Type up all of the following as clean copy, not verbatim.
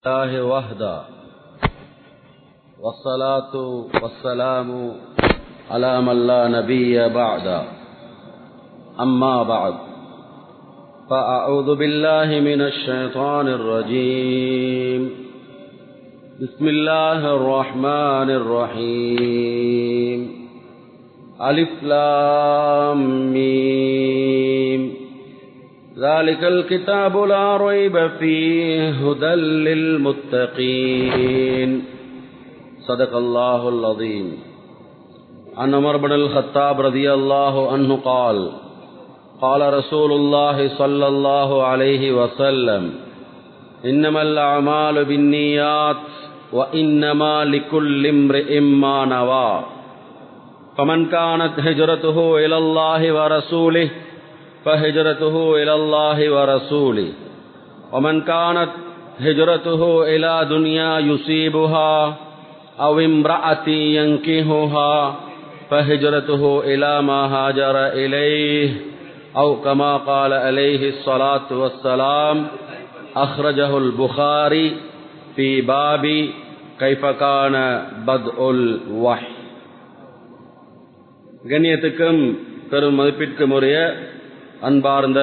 الله وحده والصلاة والسلام على من لا نبي بعد أما بعد فأعوذ بالله من الشيطان الرجيم بسم الله الرحمن الرحيم ألف لام ميم ذلك الكتاب لا ريب فيه هدى للمتقين صدق الله العظيم. عن عمر بن الخطاب رضي الله عنه قال قال رسول الله صلى الله عليه وسلم إنما الأعمال بالنيات وإنما لكل امرئ ما نوى فمن كانت هجرته إلى الله ورسوله فهجرته إلى الله ورسوله ومن كانت هجرته إلى دنيا يصيبها أو امرأة ينكحها فهجرته إلى ما هاجر إليه أو كما قال عليه الصلاة والسلام. أخرجه البخاري في باب كيف كان بدء الوحي. கண்ணியத்துக்கும் பெரும் மதிப்பிற்கும் உரிய அன்பார்ந்த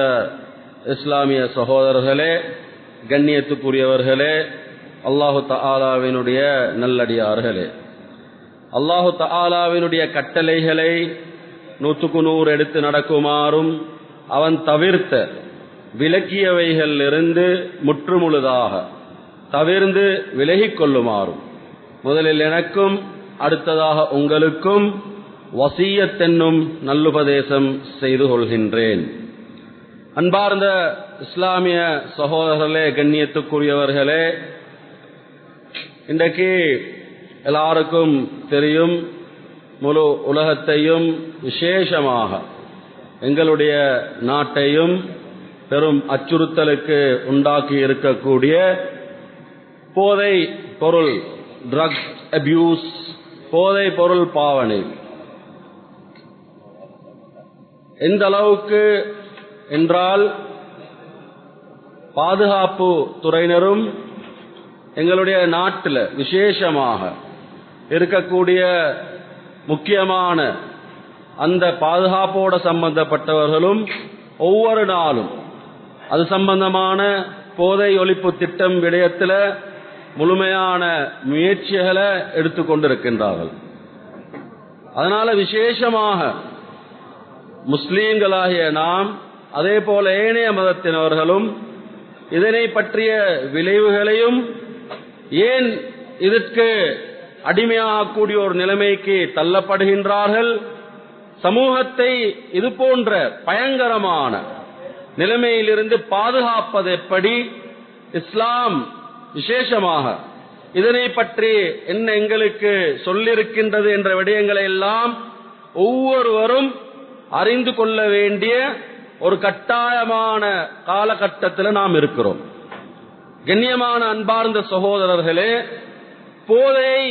இஸ்லாமிய சகோதரர்களே, கண்ணியத்துக்குரியவர்களே, அல்லாஹு தஆலாவினுடைய நல்லடியார்களே, அல்லாஹு தஆலாவினுடைய கட்டளைகளை 100% எடுத்து நடக்குமாறும் அவன் தவிர்த்த விலக்கியவைகளிலிருந்து முற்றுமுழுதாக தவிர்ந்து விலகிக் கொள்ளுமாறும் முதலில் எனக்கும் அடுத்ததாக உங்களுக்கும் வசியத் என்னும் நல்லுபதேசம் செய்து கொள்கின்றேன். அன்பார்ந்த இஸ்லாமிய சகோதரர்களே, கண்ணியத்துக்குரியவர்களே, இன்றைக்கு எல்லாருக்கும் தெரியும், முழு உலகத்தையும் விசேஷமாக எங்களுடைய நாட்டையும் பெரும் அச்சுறுத்தலுக்கு உண்டாக்கி இருக்கக்கூடிய போதை பொருள், ட்ரக்ஸ் அபியூஸ், போதை பொருள் பாவனை எந்த அளவுக்கு என்றால் பாதுகாப்பு துறையினரும் எங்களுடைய நாட்டில் விசேஷமாக இருக்கக்கூடிய முக்கியமான அந்த பாதுகாப்போடு சம்பந்தப்பட்டவர்களும் ஒவ்வொரு நாளும் அது சம்பந்தமான போதை ஒழிப்பு திட்டம் விடயத்தில் முழுமையான முயற்சிகளை எடுத்துக்கொண்டிருக்கின்றார்கள். அதனால விசேஷமாக முஸ்லீம்களாகிய நாம், அதே போல ஏனைய மதத்தினவர்களும் இதனை பற்றிய விளைவுகளையும், ஏன் இதற்கு அடிமையாகக்கூடிய ஒரு நிலைமைக்கு தள்ளப்படுகின்றார்கள், சமூகத்தை இது போன்ற பயங்கரமான நிலைமையிலிருந்து பாதுகாப்பது எப்படி, இஸ்லாம் விசேஷமாக இதனை பற்றி என்ன எங்களுக்கு சொல்லியிருக்கின்றது என்ற விடயங்களை எல்லாம் ஒவ்வொருவரும் அறிந்து கொள்ள வேண்டிய ஒரு கட்டாயமான காலகட்டத்தில் நாம் இருக்கிறோம். கண்ணியமான அன்பார்ந்த சகோதரர்களே, போதையை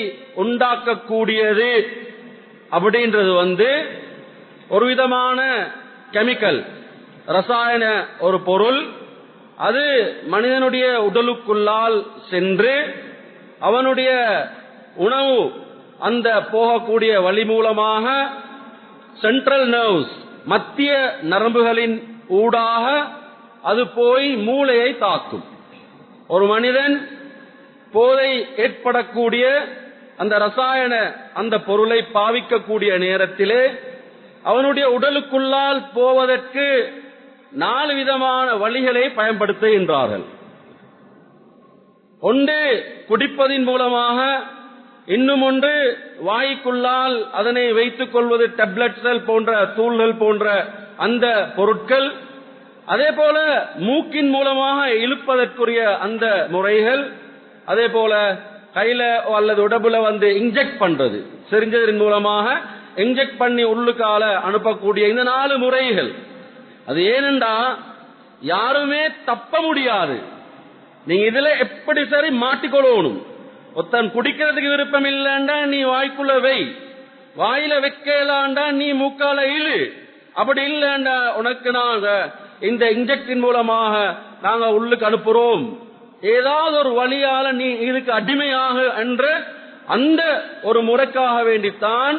உண்டாக்கக்கூடியது அப்படின்றது ஒரு விதமான கெமிக்கல், ரசாயன ஒரு பொருள். அது மனிதனுடைய உடலுக்குள்ளால் சென்று அவனுடைய உணவு அந்த போகக்கூடிய வழி மூலமாக சென்ட்ரல் நர்வ்ஸ், மத்திய நரம்புகளின் ஊடாக அது போய் மூளையை தாக்கும். ஒரு மனிதன் போதை ஏற்படக்கூடிய அந்த ரசாயன அந்த பொருளை பாவிக்கக்கூடிய நேரத்திலே அவனுடைய உடலுக்குள்ளால் போவதற்கு 4 விதமான வழிகளை பயன்படுத்துகின்றார்கள். ஒன்று குடிப்பதின் மூலமாக, இன்னும் ஒன்று வாய்க்குள்ளால் அதனை வைத்துக் கொள்வது, டேப்லெட்கள் போன்ற தூள்கள் போன்ற அந்த பொருட்கள். அதே போல மூக்கின் மூலமாக இழுப்பதற்குரிய அந்த முறைகள், அதே போல கையில அல்லது உடம்புல இன்ஜெக்ட் பண்றது, செரிஞ்சதன் மூலமாக இன்ஜெக்ட் பண்ணி உள்ளுக்கால அனுப்பக்கூடிய இந்த 4 முறைகள். அது ஏனென்றா யாருமே தப்ப முடியாது. நீங்க இதுல எப்படி சரி மாட்டிக்கொள்ளணும். ஒருத்தன் குடிக்கிறதுக்கு விருப்பம் இல்லைண்டா நீ வாய்க்குள்ள வை, வாயில வைக்கலாண்டா நீ மூக்கால இழு, அப்படி இல்லைண்டா உனக்கு நாங்க இந்த இன்ஜெக்டின் மூலமாக நாங்க உள்ளுக்கு அனுப்புறோம் ஏதாவது ஒரு வழியால நீ இதுக்கு அடிமையாக என்ற அந்த ஒரு முறைக்காக வேண்டித்தான்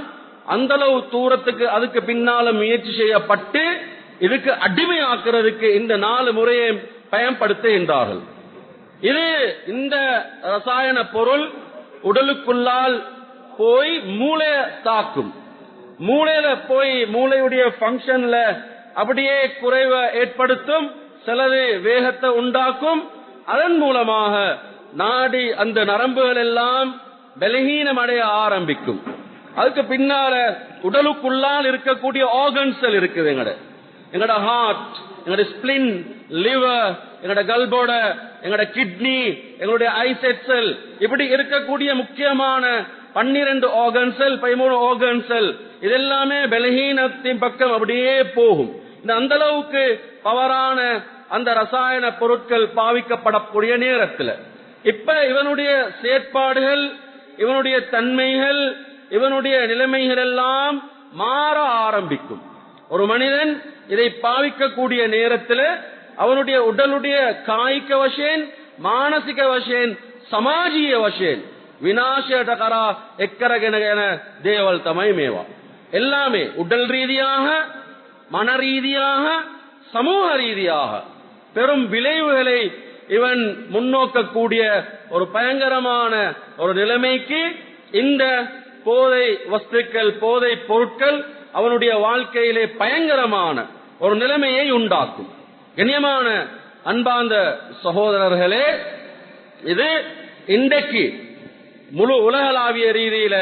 அந்த அளவு தூரத்துக்கு அதுக்கு பின்னால முயற்சி செய்யப்பட்டு இதுக்கு அடிமையாக்குறதுக்கு இந்த 4 முறையை பயன்படுத்துகின்றார்கள். இது இந்த ரசாயன பொருள் உடலுக்குள்ளால் போய் மூளைய தாக்கும். மூளையில போய் மூளையுடைய பங்கன்ல அப்படியே குறைவை ஏற்படுத்தும், சிலது வேகத்தை உண்டாக்கும். அதன் மூலமாக நாடி அந்த நரம்புகள் எல்லாம் பலகீனம் அடைய ஆரம்பிக்கும். அதுக்கு பின்னால உடலுக்குள்ளால் இருக்கக்கூடிய ஆர்கன்ஸ் இருக்குது. எங்கட ஹார்ட், எங்கட ஸ்பிளின், லிவர், எங்கட கல்போட, எங்கட கிட்னி, எங்களுடைய ஐசெட் செல், இப்படி இருக்கக்கூடிய முக்கியமான 12 ஆர்கன் செல், 13 ஆர்கன் செல், இதெல்லாமே பலகீனத்தின் பக்கம் அப்படியே போகும். இந்த அந்த அளவுக்கு பவரான அந்த ரசாயன பொருட்கள் பாவிக்கப்படக்கூடிய நேரத்தில் இப்ப இவனுடைய செயற்பாடுகள், இவனுடைய தன்மைகள், இவனுடைய நிலைமைகள் எல்லாம் மாற ஆரம்பிக்கும். ஒரு மனிதன் இதை பாவிக்கக்கூடிய நேரத்தில் அவனுடைய உடலுடைய காய்க வசேன், மானசிக வசேன், சமாஜிய வசேன் விநாசகரா எக்கரகென தேவல் தமை மேவா. எல்லாமே உடல் ரீதியாக, மன ரீதியாக, சமூக ரீதியாக பெரும் விளைவுகளை இவன் முன்னோக்கக்கூடிய ஒரு பயங்கரமான ஒரு நிலைமைக்கு இந்த போதை வஸ்துக்கள், போதை பொருட்கள் அவனுடைய வாழ்க்கையிலே பயங்கரமான ஒரு நிலைமையை உண்டாக்கும். கண்ணியமான அன்பார்ந்த சகோதரர்களே, இது இன்றைக்கு முழு உலகளாவிய ரீதியில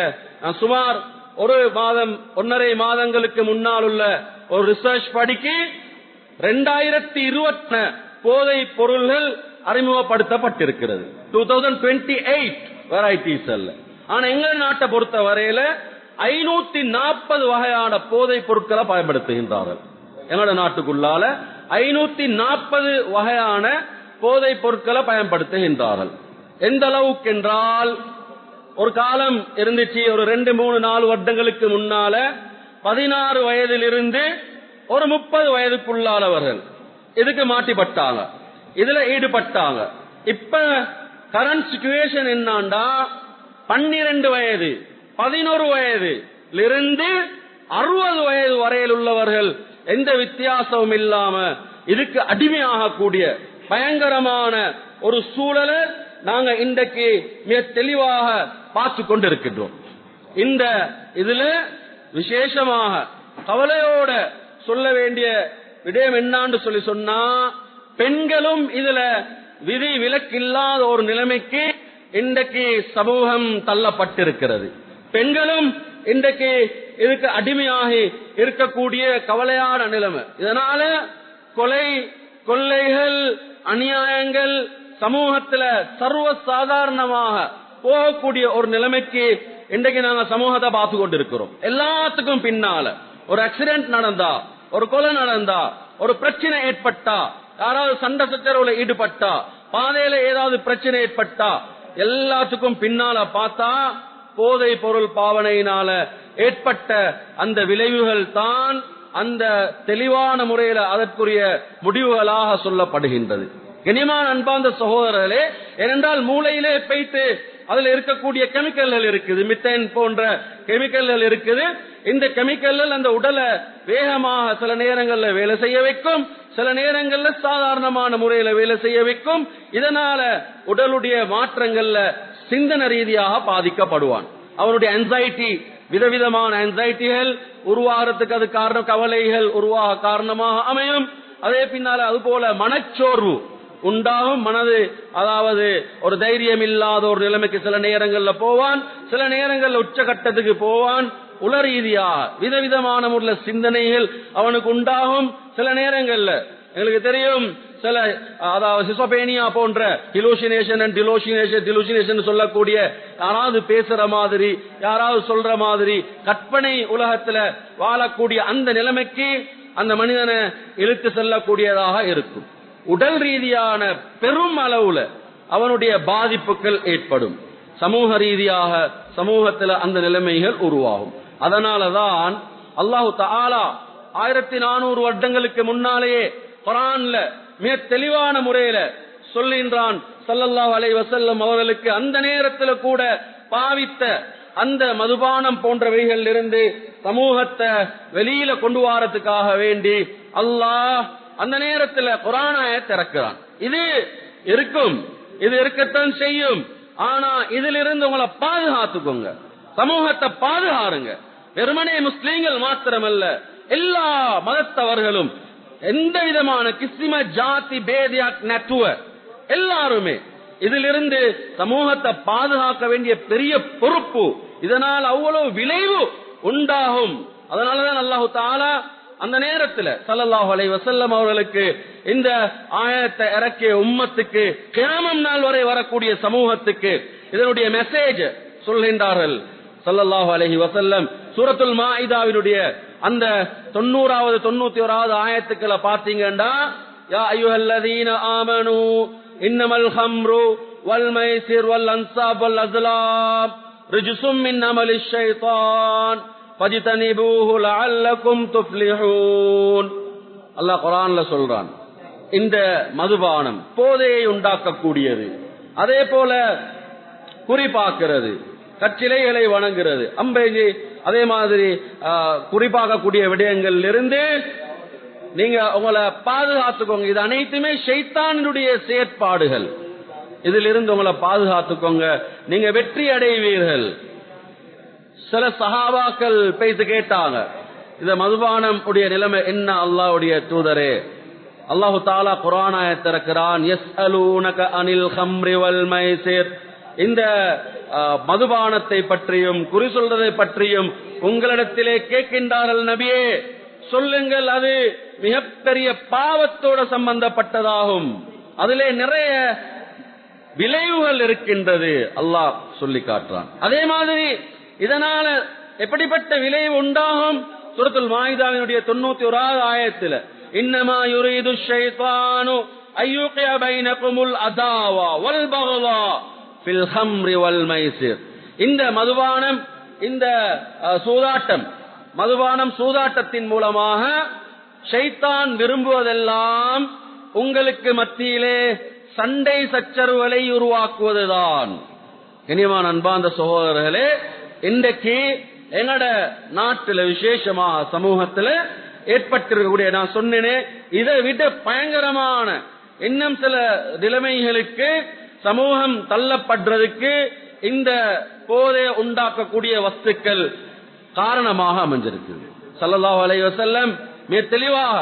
சுமார் 1.5 மாதங்களுக்கு முன்னால் உள்ள ஒரு ரிசர்ச் படிக்கு 2020 போதை பொருள்கள் அறிமுகப்படுத்தப்பட்டிருக்கிறது. 2028 வெரைட்டிஸ் அல்ல. ஆனா எங்க நாட்டை பொறுத்த வரையில 540 வகையான போதை பொருட்களை பயன்படுத்துகின்றார்கள். எங்களோட நாட்டுக்குள்ளால 540 வகையான போதை பொருட்களை பயன்படுத்துகின்றார்கள். எந்த அளவுக்கு என்றால், ஒரு காலம் இருந்துச்சு, ஒரு 2, 3, 4 வருடங்களுக்கு முன்னால 16 வயதிலிருந்து ஒரு 30 வயதுக்குள்ளானவர்கள் இதுக்கு மாட்டிப்பட்டாங்க, இதுல ஈடுபட்டாங்க. இப்ப கரண்ட் சிச்சுவேஷன் என்னண்டா, 12 வயது 11 வயதிலிருந்து 60 வயது வரையில் உள்ளவர்கள் எந்த வித்தியாசமும் இல்லாம இதுக்கு அடிமையாகக்கூடிய பயங்கரமான ஒரு சூழலை நாங்க இன்றைக்கு மிக தெளிவாக பார்த்து கொண்டிருக்கின்றோம். இந்த இதுல விசேஷமாக கவலையோட சொல்ல வேண்டிய விடயம் என்னான்னு சொன்னா, பெண்களும் இதுல விதி விலக்கில்லாத ஒரு நிலைமைக்கு இன்றைக்கு சமூகம் தள்ளப்பட்டிருக்கிறது. பெண்களும் இன்றைக்கு இதுக்கு அடிமையாகி இருக்கக்கூடிய கவலையான நிலைமை. இதனால கொலை, கொள்ளைகள், அநியாயங்கள் சமூகத்துல சர்வ சாதாரணமாக போகக்கூடிய ஒரு நிலைமைக்கு இன்றைக்கு நாங்க சமூகத்தை பார்த்து கொண்டிருக்கிறோம். எல்லாத்துக்கும் பின்னால ஒரு ஆக்சிடென்ட் நடந்தா, ஒரு கொலை நடந்தா, ஒரு பிரச்சனை ஏற்பட்டா, யாராவது சண்டை சச்சரவுல ஈடுபட்டா, பாதையில ஏதாவது பிரச்சனை ஏற்பட்டா, எல்லாத்துக்கும் பின்னால பார்த்தா போதை பொருள் பாவனையினால ஏற்பட்ட அந்த விளைவுகள் தான் அந்த தெளிவான முறையில அதற்குரிய முடிவுகளாக சொல்லப்படுகின்றது. கண்ணியமான அன்பார்ந்த சகோதரர்களே, ஏனென்றால் மூளையிலே பைத்து அதுல இருக்கக்கூடிய கெமிக்கல்கள் இருக்குது, மித்தேன் போன்ற கெமிக்கல்கள் இருக்குது. இந்த கெமிக்கல்கள் அந்த உடலை வேகமாக சில நேரங்கள்ல வேலை செய்ய வைக்கும், சில நேரங்கள்ல சாதாரணமான முறையில வேலை செய்ய வைக்கும். இதனால உடலுடைய மாற்றங்கள்ல சிந்தனை ரீதியாக பாதிக்கப்படுவான். அவனுடைய ஆன்சைட்டி, விதவிதமான ஆன்சைட்டிகள் உருவாகிறதுக்கு அது காரணம், கவலைகள் உருவாக காரணமாக அமையும். அதே பின்னால அது போல மனச்சோர்வு உண்டாகும். மனது அதாவது ஒரு தைரியம் இல்லாத ஒரு நிலைமைக்கு சில நேரங்கள்ல போவான், சில நேரங்கள்ல உச்சகட்டத்துக்கு போவான். உள ரீதியாக விதவிதமான முறையில் சிந்தனைகள் அவனுக்கு உண்டாகும். சில நேரங்கள்ல எங்களுக்கு தெரியும், சில அதாவது சிசோபேனியா போன்ற ஹிலூசினேஷன் அண்ட் டிலூசினேஷன் சொல்லக்கூடிய, யாராவது பேசுற மாதிரி, யாராவது சொல்ற மாதிரி கற்பனை உலகத்துல வாழக்கூடிய அந்த நிலைமைக்கு அந்த மனிதனை இழுத்து செல்லக்கூடியதாக இருக்கும். உடல் ரீதியான பெரும் அளவுல அவனுடைய பாதிப்புகள் ஏற்படும். சமூக ரீதியாக சமூகத்தில் அந்த நிலைமைகள் உருவாகும். அதனாலதான் அல்லாஹு தஆலா 1400 வருடங்களுக்கு முன்னாலேயே குர்ஆன்ல மிக தெளிவான முறையில சொல்கின்றான் ஸல்லல்லாஹு அலைஹி வஸல்லம் அவர்களுக்கு அந்த நேரத்தில் கூட பாவித்த அந்த மதுபானம் போன்றவைகள் இருந்து சமூகத்தை வெளியில கொண்டு வரதுக்காக வேண்டி அல்லாஹ் அந்த நேரத்தில் குர்ஆன் ஆயத்தை இறக்குறான். இது இருக்கும், இது இருக்கத்தான் செய்யும். ஆனா இதிலிருந்து உங்களை பாதுகாத்துக்கோங்க, சமூகத்தை பாதுகாருங்க. வெறுமனே முஸ்லீம்கள் மாத்திரமல்ல, எல்லா மதத்தவர்களும், எந்த விதமான கிஸ்ம ஜாதி பேதியா நட்டுவ எல்லாருமே இதிலிருந்து சமூகத்தை பாதுகாக்க வேண்டிய பெரிய பொறுப்பு. இதனால் அவ்வளவு விளைவு உண்டாகும். அதனாலதான் அல்லாஹு தஆலா அந்த நேரத்தில் ஸல்லல்லாஹு அலைஹி வஸல்லம் அவர்களுக்கு இந்த ஆயத்தை இறக்கிய உம்மத்துக்கு, கியாமம் நாள் வரை வரக்கூடிய சமூகத்துக்கு இதனுடைய மெசேஜ் சொல்கின்றார்கள். ஸல்லல்லாஹு அலைஹி வஸல்லம் சூரத்துல் மாஇதாவினுடைய அந்த 90வது 91வது ஆயத்துக்களை பார்த்தீங்கன்னா, யா அய்யுஹல்லதீன ஆமனூ இன்னமல் ஹம்ரு வல் மைசிர் வல் அன்சாப் வல் அஸ்லாம் ரிஜ்சும் மின் அமலிஷ் ஷைத்தான் ஃபஜ்தனிபூஹு லஅல்லகும் துஃப்லிஹூன். அல்லாஹ் குர்ஆன்ல சொல்றான், இந்த மதுபானம் போதையை உண்டாக்கக்கூடியது, அதே போல குறிப்பாக்குறது, கச்சிலைகளை வணங்குறது, அம்பேஜி, அதே மாதிரி குறிப்பாக்கக்கூடிய விடயங்கள் இருந்து நீங்க உங்களை பாதுகாத்துக்கோங்க. இது அனைத்துமே ஷைத்தானுடைய செயற்பாடுகள். இதிலிருந்து உங்களை பாதுகாத்துக்கோங்க, நீங்க வெற்றி அடைவீர்கள். சில சஹாபாக்கள் பேசி கேட்டாங்க, இந்த மதுபானம் உடைய நிலைமை என்ன அல்லாஹ்வுடைய தூதரே? அல்லாஹு தஆலா குர்ஆன் ஆயத்தை இறக்குறான், யஸ்அலூனக அனில் ஹம்ரி வல் மைசிர். இந்த மதுபானத்தை பற்றியும் குறி சொல்றதை பற்றியும் உங்களிடத்திலே கேட்கின்றார்கள் நபியே, சொல்லுங்கள், அது மிகப்பெரிய பாவத்தோட சம்பந்தப்பட்டதாகும், அதிலே நிறைய விளைவுகள் இருக்கின்றது அல்லாஹ் சொல்லி காட்டுறான். அதே மாதிரி இதனால எப்படிப்பட்ட விளைவு உண்டாகும்? சூரத்துல் மாஇதாவினுடைய 91வது ஆயத்தில், இன்னமா யுரீது ஷைத்தானு அய்யுகிய பைனகுமுல் அதாவா வல் பகதா ஃபில் ஹம்ரி வல் மைசிர். இந்த மதுபானம், இந்த சூதாட்டம், மதுபானம் சூதாட்டத்தின் மூலமாக ஷைத்தான் விரும்புவதெல்லாம் உங்களுக்கு மத்தியிலே சண்டை சச்சரவுகளை உருவாக்குவதுதான். கனியமான அன்பார்ந்த சகோதரர்களே, இன்றைக்கு எங்கட நாட்டில் விசேஷமாக சமூகத்தில் ஏற்பட்டிருக்கக்கூடிய, நான் சொன்னேனே, இதை விட பயங்கரமான இன்னும் சில நிலைமைகளுக்கு சமூகம் தள்ளப்படுறதுக்கு இந்த போதை உண்டாக்கக்கூடிய வஸ்துக்கள் காரணமாக அமைஞ்சிருக்குது. ஸல்லல்லாஹு அலைஹி வஸல்லம் மிக தெளிவாக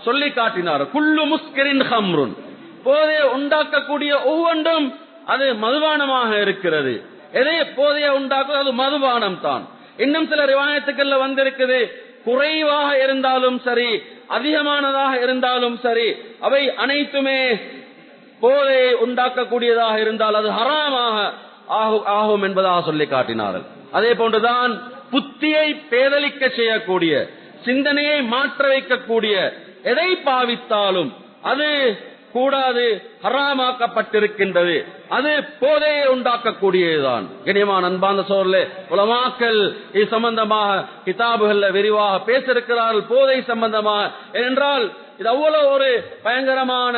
சொல்லி காட்டினார், குல்லு முஸ்கிரின் ஹம்ருன். போதையை உண்டாக்கக்கூடிய ஒவ்வொன்றும் அது மதுபானமாக இருக்கிறது. எதை போதையை உண்டாக்குவது? அது மதுபானம் தான். இன்னும் சில ரிவாயத்துக்கள்ல வந்திருக்குது, குறைவாக இருந்தாலும் சரி, அதிகமானதாக இருந்தாலும் சரி, அவை அனைத்துமே போதையை உண்டாக்கக்கூடியதாக இருந்தால் அது ஹராமாக ஆகும் என்பதாக சொல்லி காட்டினார்கள். அதே போன்றுதான் புத்தியை பேதலிக்க செய்யக்கூடிய, சிந்தனையை மாற்ற வைக்கக்கூடிய எதை பாவித்தாலும் அது கூடாது, ஹராமாக்கப்பட்டிருக்கின்றது. அது போதையை உண்டாக்கக்கூடியதுதான். கண்ணியமான அன்பார்ந்த சகோதரர்களே, உலமாக்கள் இது சம்பந்தமாக கிதாபுகள்ல விரிவாக பேசியிருக்கிறார்கள், போதை சம்பந்தமாக. ஏனென்றால் இது அவ்வளவு ஒரு பயங்கரமான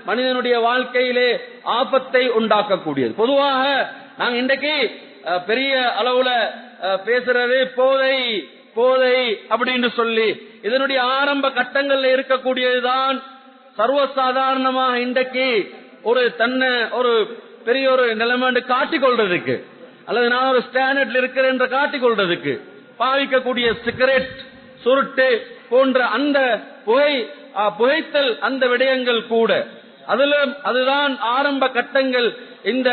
மனிதனுடைய வாழ்க்கையிலே ஆபத்தை உண்டாக்கக்கூடியது. பொதுவாக நாங்க இன்றைக்கு பெரிய அளவுல பேசுறது போதை போதை அப்படின்னு சொல்லி, இதனுடைய ஆரம்ப கட்டங்கள்ல இருக்கக்கூடியதுதான் சர்வசாதாரணமாக இன்றைக்கு ஒரு தன்னை ஒரு பெரிய ஒரு நிலைமை காட்டிக்கொள்றதுக்கு, அல்லது நான் ஒரு ஸ்டாண்டர்ட்ல இருக்கிறேன் என்று காட்டிக்கொள்றதுக்கு பாவிக்கக்கூடிய சிகரெட், சுருட்டு போன்ற அந்த புகைத்தல், அந்த விடயங்கள் கூட அதுதான் ஆரம்ப கட்டங்கள் இந்த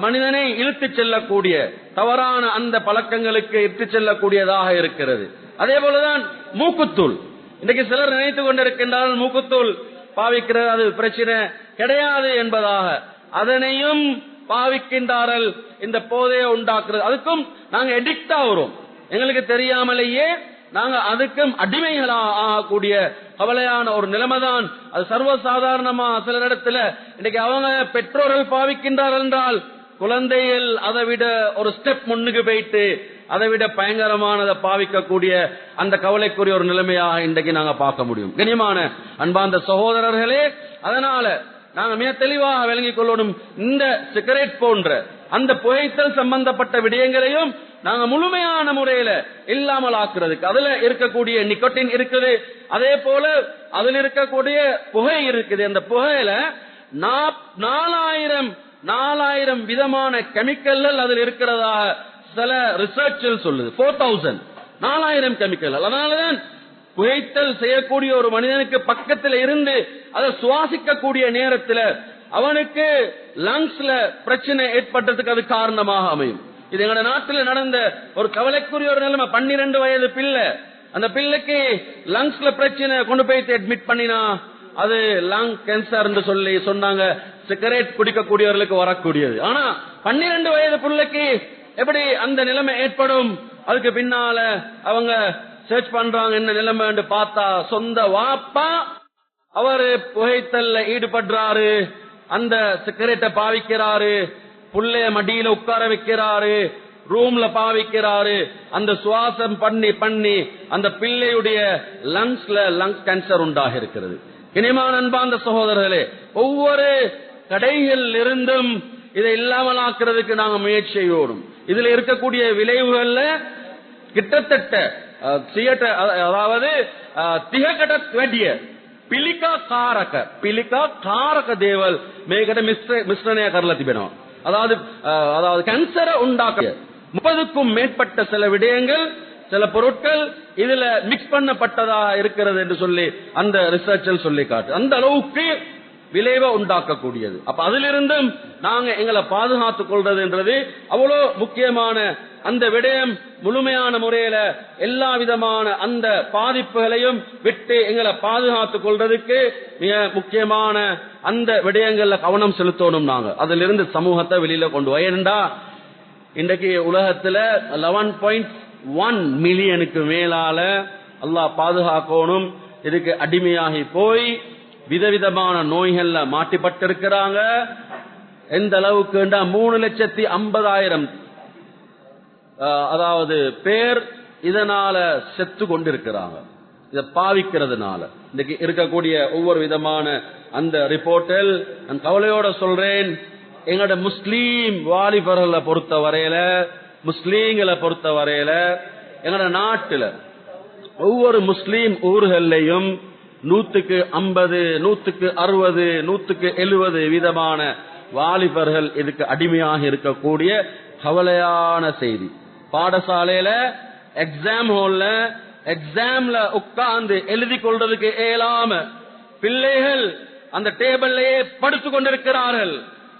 மனிதனை இழுத்து செல்லக்கூடிய தவறான அந்த பழக்கங்களுக்கு இட்டு செல்லக்கூடியதாக இருக்கிறது. அதே போலதான் மூக்குத்தூள். இன்றைக்கு சிலர் நினைத்துக் கொண்டிருக்கின்றார்கள் மூக்குத்தூள் பாவிக்கிறது அது பிரச்சனை கிடையாது என்பதாக. அதனையும் பாவிக்கின்றார்கள், இந்த போதையை உண்டாக்குறது. அதுக்கும் நாங்க எடிக்ட் ஆகிறோம், எங்களுக்கு தெரியாமலேயே நாங்க அதுக்கும் அடிமைகளாக ஆகக்கூடிய கவலையான ஒரு நிலைமைதான். அது சர்வசாதாரணமா சில இடத்துல இன்னைக்கு அவங்க பெற்றோர்கள் பாவிக்கின்றார்கள் என்றால் குழந்தைகள் அதை விட ஒரு ஸ்டெப் முன்னுக்கு போயிட்டு அதை விட பயங்கரமானதை பாவிக்கக்கூடிய அந்த கவலைக்குரிய ஒரு நிலைமையாக இன்றைக்கு நாங்க பார்க்க முடியும். கனியமான அன்பார்ந்த சகோதரர்களே, அதனால நாங்க மிக தெளிவாக விளங்கிக் கொள்ளணும். இந்த சிகரெட் போன்ற அந்த புகைத்தல் சம்பந்தப்பட்ட விடயங்களையும் நாங்க முழுமையான முறையில இல்லாமல் ஆக்குறதுக்கு, அதுல இருக்கக்கூடிய நிக்கோட்டின் இருக்குது, அதே போல அதுல இருக்கக்கூடிய புகை இருக்குது. அந்த புகையில 4000 விதமான கெமிக்கல்கள் அதில் இருக்கிறதா சில ரிசர்ச் சொல்லுது. 4000 கெமிக்கல். அதனாலதான் புகைத்தல் செய்யக்கூடிய ஒரு மனிதனுக்கு பக்கத்தில் இருந்து அதை சுவாசிக்கக்கூடிய நேரத்தில் அவனுக்கு லங்ஸ்ல பிரச்சனை ஏற்பட்டதுக்கு அது காரணமாக அமையும். இது எங்க நாட்டில் நடந்த ஒரு கவலைக்குரிய ஒரு நிலைமை. 12 வயது பிள்ளை, அந்த பிள்ளைக்கு லங்ஸ்ல பிரச்சனை, கொண்டு போய் அட்மிட் பண்ணினா அது லங் கேன்சர் என்று சொல்லி சொன்னாங்க. சிகரெட் குடிக்கக்கூடியவர்களுக்கு வரக்கூடியது. ஆனா 12 வயது பிள்ளைக்கு எப்படி அந்த நிலைமை ஏற்படும்? அதுக்கு பின்னால அவங்க சர்ச் பண்றாங்க, என்ன நிலைமை என்று பார்த்தா சொந்த வாப்பா அவரு புகைத்தல்ல ஈடுபடுறாரு, அந்த சிகரெட்டை பாவிக்கிறாரு, புள்ளைய மடியில உட்கார வைக்கிறாரு, ரூம்ல பாவிக்கிறாரு. அந்த சுவாசம் பண்ணி பண்ணி அந்த பிள்ளையுடைய லங்ஸ்ல லங் கேன்சர் உண்டாக இருக்கிறது. இனிமான அன்பார்ந்த சகோதரர்களே, ஒவ்வொரு கடைகள் இருந்தும் இதை இல்லாமல் ஆக்குறதுக்கு நாங்க முயற்சி செய்வோம். இதுல இருக்கக்கூடிய விளைவுகள்ல கிட்டத்தட்ட அதாவது திகකට වැඩිය පිළිකා කාරක දේවල් මේකට මිශ්‍රණය කරලා තිබෙනවා. அதாவது கேன்சரை உண்டாக்க 30க்கும் மேற்பட்ட சில விடயங்கள், சில பொருட்கள் இதுல மிக்ஸ் பண்ணப்பட்டதாக இருக்கிறது என்று சொல்லி அந்த ரிசர்ச்சில் சொல்லி காட்டு. அந்த அளவுக்கு விளைவை உண்டாக்கக்கூடியது. அப்ப அதிலிருந்தும் நாங்க எங்களை பாதுகாத்துக் கொள்றதுன்றது அவ்வளவு முக்கியமான அந்த விடயம். முழுமையான முறையில எல்லா விதமான அந்த பாதிப்புகளையும் விட்டு எங்களை பாதுகாத்துக் கொள்றதுக்கு மிக முக்கியமான அந்த விடயங்கள்ல கவனம் செலுத்தணும். நாங்க அதிலிருந்து சமூகத்தை வெளியில கொண்டு வயண்டா. இன்றைக்கு உலகத்துல 11.1 மில்லியனுக்கு மேலால அல்லாஹ் பாதுகாக்கணும். இதுக்கு அடிமையாகி போய் விதவிதமான நோய்கள்ல மாட்டிப்பட்டிருக்கிறாங்க. எந்த அளவுக்கு 3,50,000 அதாவது பேர் இதனால செத்து கொண்டிருக்கிறாங்க, இதை பாவிக்கிறதுனால. இன்னைக்கு இருக்கக்கூடிய ஒவ்வொரு விதமான அந்த ரிப்போர்ட்டில் நான் கவலையோட சொல்றேன், எங்களோட முஸ்லீம் வாலிபர்களை பொறுத்த வரையில, முஸ்லீம்களை பொறுத்த வரையில எங்களோட நாட்டுல ஒவ்வொரு முஸ்லீம் ஊர்களையும் 100க்கு 50, 100க்கு 60, 100க்கு 70 விதமான வாலிபர்கள் இதுக்கு அடிமையாக இருக்கக்கூடிய கவலையான செய்தி. பாடசாலையில எக்ஸாம் ஹால்ல எக்ஸாம்ல உட்கார்ந்து எழுதி கொள்றதுக்கு இயலாம பிள்ளைகள் அந்த டேபிள்லயே படுத்து கொண்டிருக்கிறார்கள்.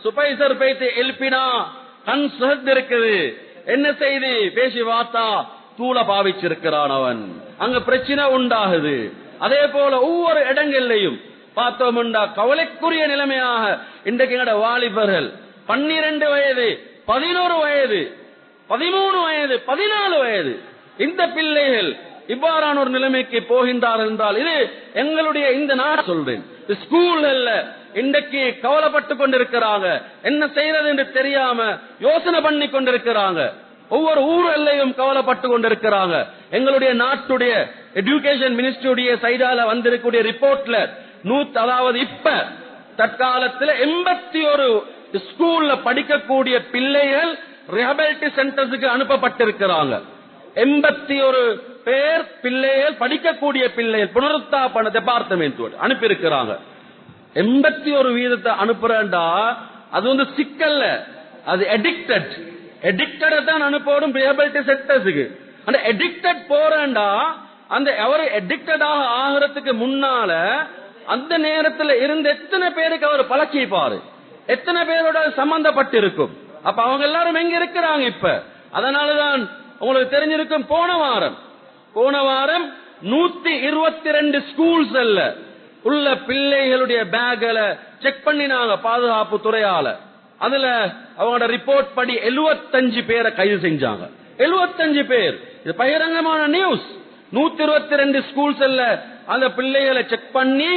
சுபைசர் பேசி எழுப்பினா கண் சுகத்து இருக்குது. என்ன செய்தி பேசி பார்த்தா தூள பாவிச்சிருக்கிறான் அவன். அங்க பிரச்சனை உண்டாகுது. அதே போல ஒவ்வொரு இடங்கள்லையும் பார்த்தோம்டா கவலைக்குரிய நிலைமையாக இன்றைக்கு எங்கட வாலிபர்கள் 12 வயது, 11 வயது, 13 வயது, 14 வயது இந்த பிள்ளைகள் இவ்வாறான ஒரு நிலைமைக்கு போகின்றார்கள் என்றால் இது எங்களுடைய இந்த நாடு சொல்றேன். ஸ்கூல்ல இன்றைக்கு கவலைப்பட்டு கொண்டிருக்கிறாங்க, என்ன செய்யறது என்று தெரியாம யோசனை பண்ணி கொண்டிருக்கிறாங்க. ஒவ்வொரு ஊர்களையும் கவலைப்பட்டு கொண்டிருக்கிறாங்க. எங்களுடைய நாட்டுடைய எஜுகேஷன் மினிஸ்ட்ரியுடைய சைடால வந்திருக்கூடிய ரிப்போர்ட்ல அதாவது இப்ப தற்காலத்தில் 81 ஸ்கூல்ல படிக்கக்கூடிய பிள்ளைகள் ரிஹபிலிட்டி சென்டர்ஸுக்கு அனுப்பப்பட்டிருக்கிறாங்க. 81 பேர் பிள்ளைகள் படிக்கக்கூடிய பிள்ளைகள் புனருத்தாபன டிபார்ட்மெண்ட் அனுப்பியிருக்கிறாங்க. 81 வீதத்தை அனுப்புறா அது சிக்கல்ல, அது எடிக்டட் தான் அனுப்பணும் ரிஹபிலிட்டி சென்டர்ஸுக்கு. அந்த எடிக்டட் போறா அந்த அவர் எடிக்டடாக ஆகிறதுக்கு முன்னால அந்த நேரத்தில் இருந்து எத்தனை பேருக்கு அவர் பழக்கிப்பாரு, எத்தனை பேரோட சம்பந்தப்பட்டிருக்கும். அப்ப அவங்க எல்லாரும் எங்க இருக்கிறாங்க இப்ப? அதனாலதான் உங்களுக்கு தெரிஞ்சிருக்கும், போன வாரம் 122 ஸ்கூல்ஸ் உள்ள பிள்ளைகளுடைய பேக்களை செக் பண்ணினாங்க பாதுகாப்பு துறையால. அதுல அவங்களோட ரிப்போர்ட் படி 75 பேரை கைது செஞ்சாங்க. 75 பேர். இது பகிரங்கமான நியூஸ். 122 ஸ்கூல்ஸ் அந்த பிள்ளைகளை செக் பண்ணி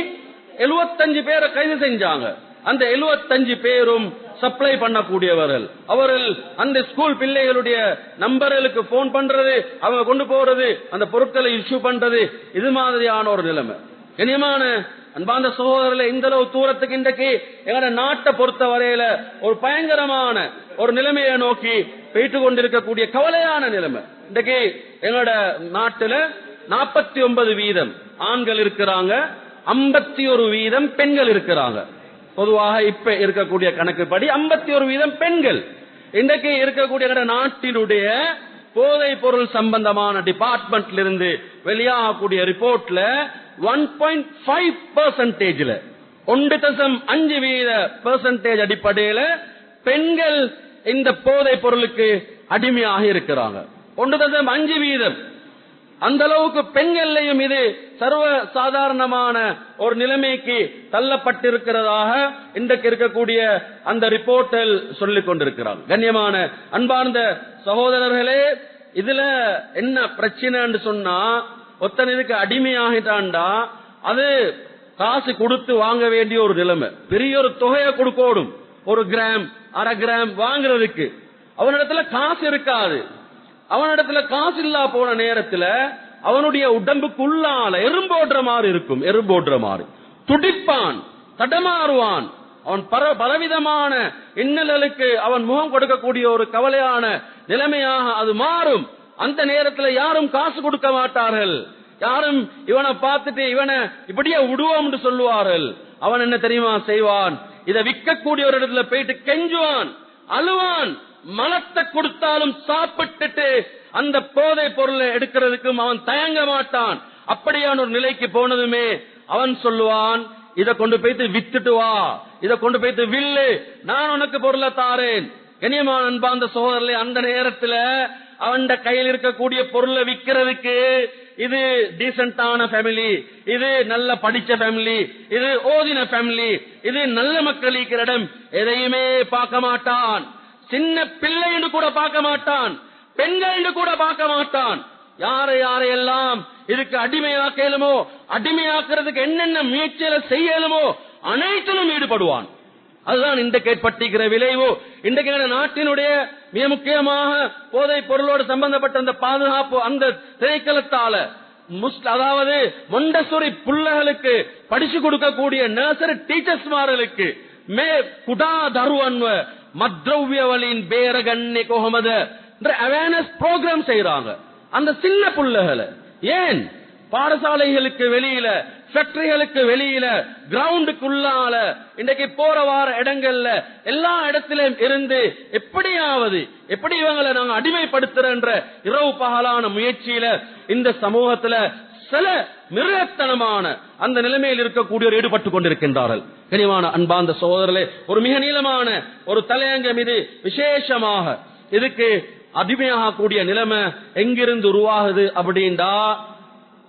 75 பேரை கைது செஞ்சாங்க. அந்த 75 பேரும் சப்ளை பண்ணக்கூடியவர்கள். அவர்கள் அந்த ஸ்கூல் பிள்ளைகளுடைய நம்பர்களுக்கு போன் பண்றது, அவங்க கொண்டு போறது, அந்த பொருட்களை இஷ்யூ பண்றது, இது மாதிரியான ஒரு நிலைமை. கண்ணியமான அன்பார்ந்த சகோதரர்களே, இந்த அளவு தூரத்துக்கு இன்றைக்கு எங்கட நாட்டை பொறுத்த வரையில ஒரு பயங்கரமான ஒரு நிலைமையை நோக்கி போயிட்டு கொண்டிருக்கக்கூடிய கவலையான நிலைமை. இன்றைக்கு எங்களோட நாட்டுல 49% ஆண்கள் இருக்கிறாங்க, 51% பெண்கள் இருக்கிறாங்க. பொதுவாக இப்ப இருக்கக்கூடிய கணக்குப்படி 51% பெண்கள். இன்றைக்கு இருக்கக்கூடிய நாட்டினுடைய போதை பொருள் சம்பந்தமான டிபார்ட்மெண்ட்ல இருந்து வெளியாகக்கூடிய ரிப்போர்ட்ல 1.5% 1.5% அடிப்படையில பெண்கள் இந்த போதை பொருளுக்கு அடிமையாக இருக்கிறாங்க. 1.5%. அந்த அளவுக்கு பெண்களையும் இது சர்வ சாதாரணமான ஒரு நிலைமைக்கு தள்ளப்பட்டிருக்கிறதாக இன்றைக்கு இருக்கக்கூடிய அந்த ரிப்போர்ட்டில் சொல்லிக் கொண்டிருக்கிறார். கண்ணியமான அன்பார்ந்த சகோதரர்களே, இதுல என்ன பிரச்சனைன்னு சொன்னா, ஒத்தனுக்கு அடிமையாகிட்டான்டா அது காசு கொடுத்து வாங்க வேண்டிய ஒரு நிலைமை. பெரிய ஒரு தொகையை கொடுக்கணும், 1 கிராம் 1/2 கிராம் வாங்குறதுக்கு. அவனிடத்துல காசு இருக்காது. அவனிடத்துல காசு இல்லா போன நேரத்துல அவனுடைய உடம்புக்குள்ளால எறும்போடுற மாதிரி இருக்கும். எறும்போடுற மாதிரி துடிப்பான், தடமாறுவான். அவன் பலவிதமான இன்னலுக்கு அவன் முகம் கொடுக்கக்கூடிய ஒரு கவலையான நிலைமையாக அது மாறும். அந்த நேரத்துல யாரும் காசு கொடுக்க மாட்டார்கள். யாரும் இவனை பார்த்துட்டு இவனை இப்படியே விடுவோம் என்று சொல்லுவார்கள். அவன் என்ன தெரியுமா செய்வான்? இதை விற்கக்கூடிய ஒரு இடத்துல போயிட்டு கெஞ்சுவான், அழுவான். மலத்தை கொடுத்தாலும் சாப்பிட்டுட்டு அந்த போதை பொருளை எடுக்கிறதுக்கும் அவன் தயங்க மாட்டான். அப்படியான ஒரு நிலைக்கு போனதுமே அவன் சொல்லுவான், இதை கொண்டு போயிட்டு வித்துட்டு வா, இதை கொண்டு போயிட்டு வில்லு, நான் உனக்கு பொருளை தாரேன். கண்ணியமான அன்பார்ந்த சகோதரர்களே, அந்த நேரத்துல அவன் கையில் இருக்கக்கூடிய பொருளை விற்கிறதுக்கு இது டீசென்டான ஃபேமிலி, இது நல்ல படிச்ச ஃபேமிலி, இது ஓதின ஃபேமிலி, இது நல்ல மக்கள் இருக்கிற இடம், எதையுமே பார்க்க மாட்டான். சின்ன பிள்ளை என்று கூட பார்க்க மாட்டான், பெண்கள் என்று கூட பார்க்க மாட்டான். யாரையெல்லாம் இதுக்கு அடிமையாக்கலுமோ, அடிமையாக்குறதுக்கு என்னென்ன முயற்சிகளை செய்யலுமோ அனைத்திலும் ஈடுபடுவான். அதுதான் இன்றைக்கு ஏற்பட்டிருக்கிற விளைவு. இன்றைக்கு நாட்டினுடைய மிக முக்கியமாக போதை பொருளோடு சம்பந்தப்பட்ட அந்த பாதுகாப்பு அந்த திணைக்களத்தால அதாவது மொண்டசொரி புள்ளகளுக்கு படிச்சு கொடுக்கக்கூடிய நர்சரி டீச்சர்ஸ்மார்களுக்கு மே குடா தருவன்வ மத்ரவ்யவலின் பேரகண்ணே கோஹமத அவேர்னஸ் ப்ரோக்ராம் செய்யறாங்க. அந்த சின்ன புள்ளகளை ஏன் பாடசாலைகளுக்கு வெளியில, ஃபேக்டரிகளுக்கு வெளியில, கிரவுண்டுக்குள்ளால, இன்றைக்கு போற வார இடங்கள்ல எல்லா இடத்திலும் இருந்து எப்படி இவங்களை நாங்க அடிமைப்படுத்துற இரவு பகலான முயற்சியில இந்த சமூகத்துல சில மிருகத்தனமான அந்த நிலைமையில் இருக்கக்கூடியவர் ஈடுபட்டுக் கொண்டிருக்கின்றார்கள். கனிவான அன்பார்ந்த சகோதரர்களே, ஒரு மிக நீளமான ஒரு தலையங்கம் இது. விசேஷமாக இதுக்கு அடிமையாக கூடிய நிலைமை எங்கிருந்து உருவாகுது அப்படின்டா,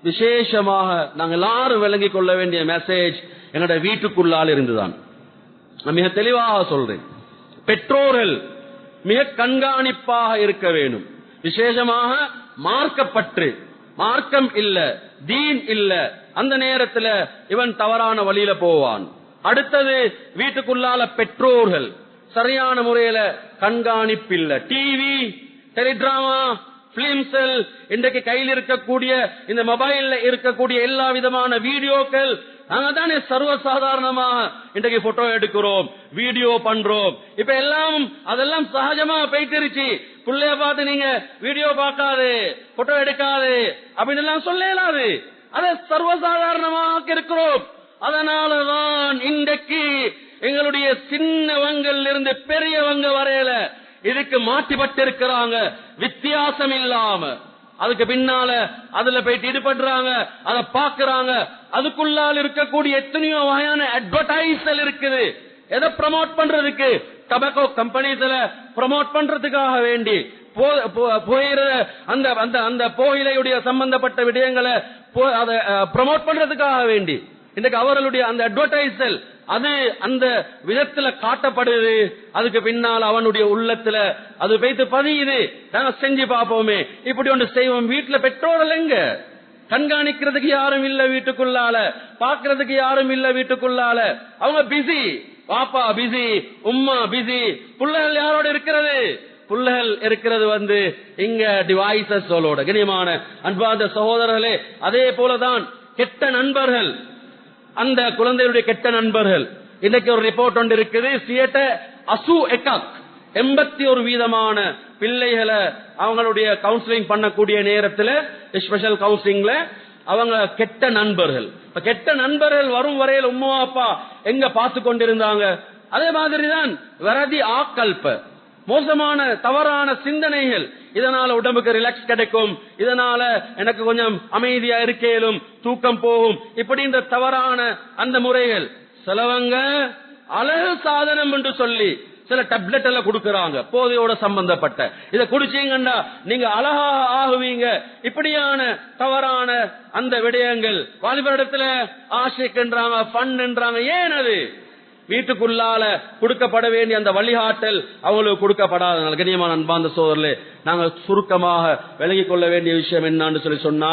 விசேஷமாக நாங்கள் எல்லாரும் விளங்கிக் கொள்ள வேண்டிய மெசேஜ் எங்களுடைய வீட்டுக்குள்ளால் இருந்துதான். நான் மிக தெளிவாக சொல்றேன், பெற்றோர்கள் மிக கண்காணிப்பாக இருக்க வேண்டும். விசேஷமாக மார்க்கப்பற்று, மார்க்கம் இல்ல, தீன் இல்ல, அந்த நேரத்தில் இவன் தவறான வழியில போவான். அடுத்தது வீட்டுக்குள்ளால பெற்றோர்கள் சரியான முறையில கண்காணிப்பு இல்ல. டிவி, டெலிடிராமா, பிலிம்சல், இன்றைக்கு கையில் இருக்கக்கூடிய இந்த மொபைல்ல இருக்கக்கூடிய எல்லா விதமான வீடியோக்கள், நாங்க தானே சர்வசாதாரணமாக இன்றைக்கு போட்டோ எடுக்கிறோம், வீடியோ பண்றோம். இப்ப எல்லாம் அதெல்லாம் சகஜமா போயிட்டு பிள்ளைய பார்த்து நீங்க வீடியோ பார்க்காது, போட்டோ எடுக்காது அப்படின்னு எல்லாம் சொல்லலாது. அதை சர்வசாதாரணமாக இருக்கிறோம். அதனாலதான் இன்றைக்கு எங்களுடைய சின்னவங்கள்ல இருந்து பெரியவங்க வரையில இதுக்கு மாட்டிப்பட்டு இருக்கிறாங்க. வித்தியாசம் இல்லாம அதுக்கு பின்னால அதுல போயிட்டு ஈடுபடுறாங்க, அதை பாக்குறாங்க. அதுக்குள்ளால் இருக்கக்கூடிய எத்தனையோ வகையான அட்வர்டைஸ்மெண்ட் இருக்குது. எதை ப்ரமோட் பண்றதுக்கு? டபாக்கோ கம்பெனிஸ்ல ப்ரமோட் பண்றதுக்காக வேண்டி அந்த புகையிலையுடைய சம்பந்தப்பட்ட விடயங்களை ப்ரமோட் பண்றதுக்காக வேண்டி இன்றைக்கு அவர்களுடைய அந்த அட்வர்டைஸ்மெண்ட் அது அந்த விதத்துல காட்டப்படுது. அதுக்கு பின்னால் அவனுடைய உள்ளத்துல அது வைத்து பதியுது. நாங்க செஞ்சு பார்ப்போமே, இப்படி ஒன்று செய்வோம். வீட்டுல பெற்றோர்கள் எங்க? கண்காணிக்கிறதுக்கு யாரும் இல்ல, வீட்டுக்குள்ளால பாக்குறதுக்கு யாரும் இல்ல, வீட்டுக்குள்ளால அவங்க பிஸி. பாப்பா பிஸி, உம்மா பிஸி. புள்ளைகள் யாரோட இருக்கிறது? புள்ளைகள் இருக்கிறது இங்க டிவைசஸோட. கண்ணியமான அன்பார்ந்த சகோதரர்களே, அதே போலதான் கெட்ட நண்பர்கள். அந்த குழந்தைகளுடைய கெட்ட நண்பர்கள். இன்னைக்கு ஒரு ரிப்போர்ட் ஒன்று இருக்குது, சியட்ட அசு எக்காக் 81% பிள்ளைகளை அவங்களுடைய கவுன்சிலிங் பண்ணக்கூடிய நேரத்தில், ஸ்பெஷல் கவுன்சிலிங்ல அவங்க கெட்ட நண்பர்கள். கெட்ட நண்பர்கள் வரும் வரையில் உம்மா அப்பா எங்க பார்த்து கொண்டிருந்தாங்க. அதே மாதிரிதான் வரதி ஆக்கல்ப, மோசமான தவறான சிந்தனைகள். இதனால உடம்புக்கு ரிலாக்ஸ் கிடைக்கும், இதனால எனக்கு கொஞ்சம் அமைதியா இருக்கேலும், தூக்கம் போகும், இப்படி இந்த தவறான அந்த முறைகள். சிலவங்க அழகு சாதனம் என்று சொல்லி சில டேப்லெட் எல்லாம் கொடுக்கறாங்க, போதையோட சம்பந்தப்பட்ட. இதை குடிச்சீங்கன்னா நீங்க அழகா ஆகுவீங்க. இப்படியான தவறான அந்த விடயங்கள் வாலிபரிடத்துல ஆசைக்குன்றாங்க, ஃபன் என்றாங்க. ஏன் அது வீட்டுக்குள்ளால கொடுக்கப்பட வேண்டிய அந்த வழிகாட்டல் அவங்களுக்கு கொடுக்கப்படாத. கண்ணியமான அன்பார்ந்த சோதரர்களே, நாங்க சுருக்கமாக விலகிக் கொள்ள வேண்டிய விஷயம் என்னன்னு சொன்னா,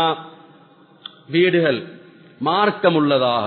வீடுகள் மார்க்கம் உள்ளதாக,